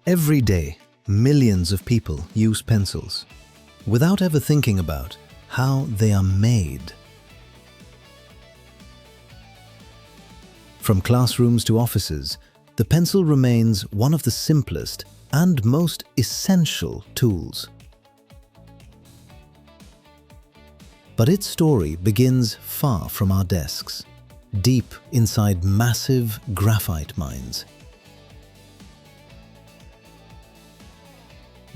Every day, millions of people use pencils without ever thinking about how they are made. From classrooms to offices, the pencil remains one of the simplest and most essential tools. But its story begins far from our desks, deep inside massive graphite mines.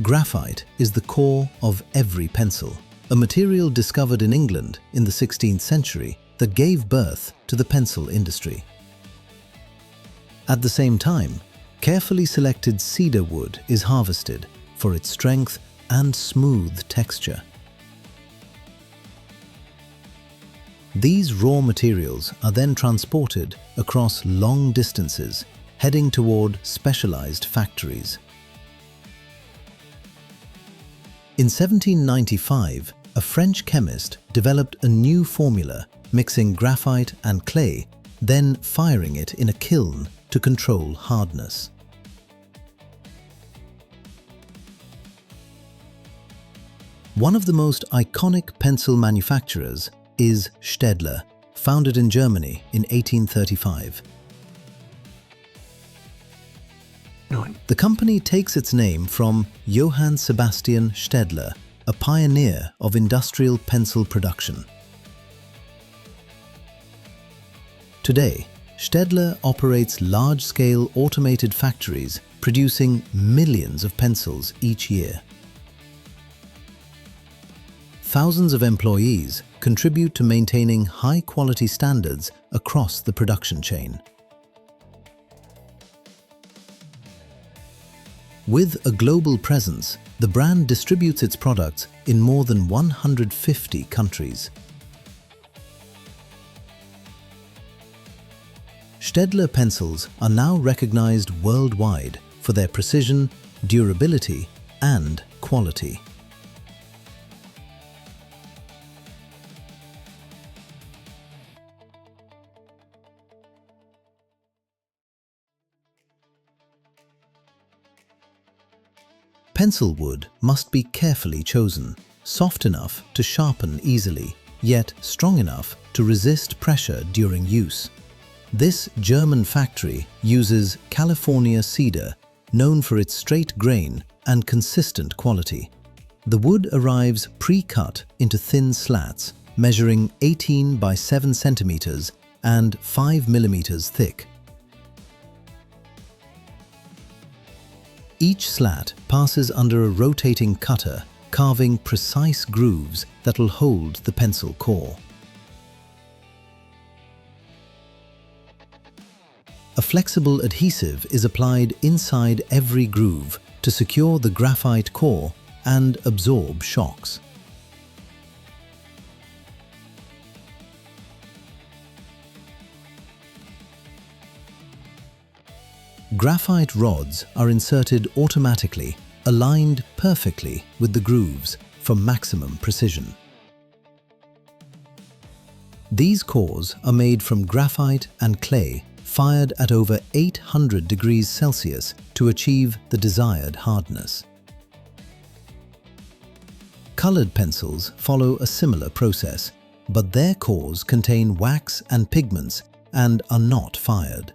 Graphite is the core of every pencil, a material discovered in England in the 16th century that gave birth to the pencil industry. At the same time, carefully selected cedar wood is harvested for its strength and smooth texture. These raw materials are then transported across long distances, heading toward specialized factories. In 1795, a French chemist developed a new formula mixing graphite and clay, then firing it in a kiln to control hardness. One of the most iconic pencil manufacturers is Staedtler, founded in Germany in 1835. The company takes its name from Johann Sebastian Staedtler, a pioneer of industrial pencil production. Today, Staedtler operates large-scale automated factories producing millions of pencils each year. Thousands of employees contribute to maintaining high-quality standards across the production chain. With a global presence, the brand distributes its products in more than 150 countries. Staedtler pencils are now recognized worldwide for their precision, durability, and quality. Pencil wood must be carefully chosen, soft enough to sharpen easily, yet strong enough to resist pressure during use. This German factory uses California cedar, known for its straight grain and consistent quality. The wood arrives pre-cut into thin slats, measuring 18 by 7 centimeters and 5 millimeters thick. Each slat passes under a rotating cutter, carving precise grooves that will hold the pencil core. A flexible adhesive is applied inside every groove to secure the graphite core and absorb shocks. Graphite rods are inserted automatically, aligned perfectly with the grooves for maximum precision. These cores are made from graphite and clay, fired at over 800 degrees Celsius to achieve the desired hardness. Colored pencils follow a similar process, but their cores contain wax and pigments and are not fired.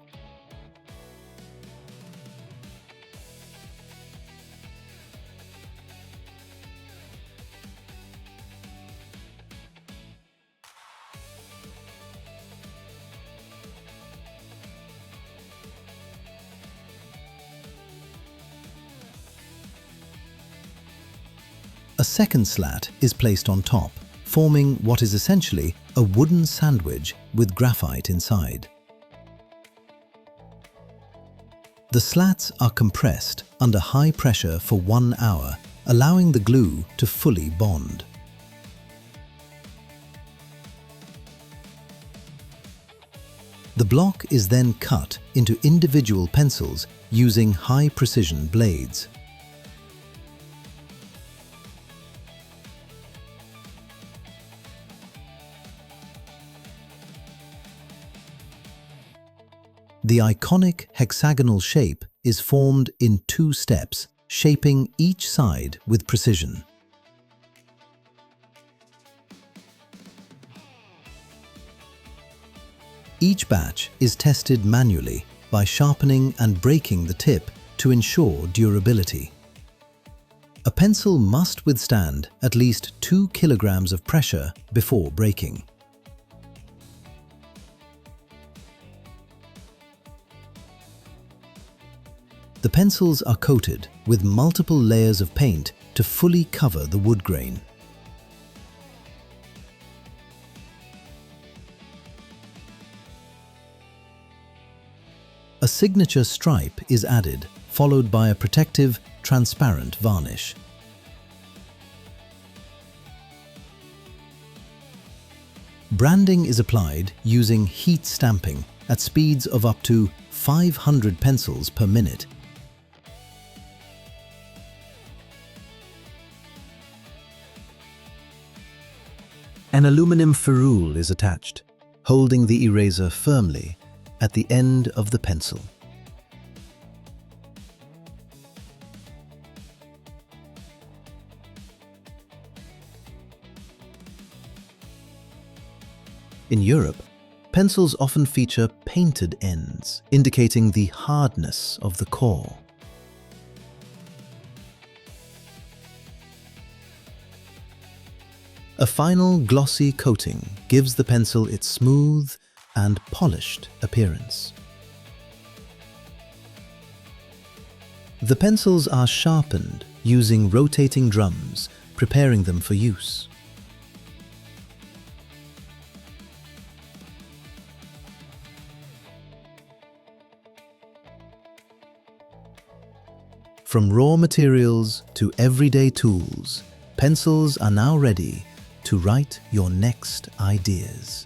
A second slat is placed on top, forming what is essentially a wooden sandwich with graphite inside. The slats are compressed under high pressure for 1 hour, allowing the glue to fully bond. The block is then cut into individual pencils using high-precision blades. The iconic hexagonal shape is formed in 2 steps, shaping each side with precision. Each batch is tested manually by sharpening and breaking the tip to ensure durability. A pencil must withstand at least 2 kilograms of pressure before breaking. The pencils are coated with multiple layers of paint to fully cover the wood grain. A signature stripe is added, followed by a protective, transparent varnish. Branding is applied using heat stamping at speeds of up to 500 pencils per minute. An aluminum ferrule is attached, holding the eraser firmly at the end of the pencil. In Europe, pencils often feature painted ends, indicating the hardness of the core. A final glossy coating gives the pencil its smooth and polished appearance. The pencils are sharpened using rotating drums, preparing them for use. From raw materials to everyday tools, pencils are now ready to write your next ideas.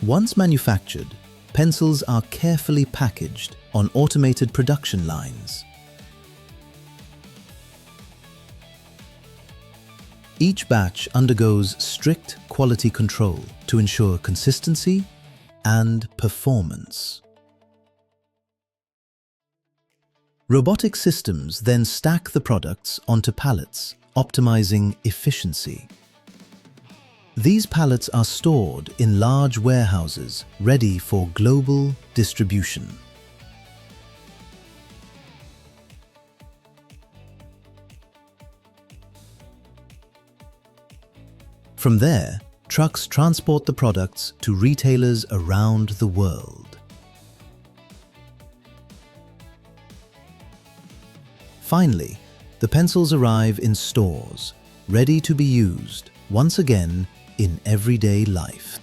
Once manufactured, pencils are carefully packaged on automated production lines. Each batch undergoes strict quality control to ensure consistency and performance. Robotic systems then stack the products onto pallets, optimizing efficiency. These pallets are stored in large warehouses ready for global distribution. From there, trucks transport the products to retailers around the world. Finally, the pencils arrive in stores, ready to be used once again in everyday life.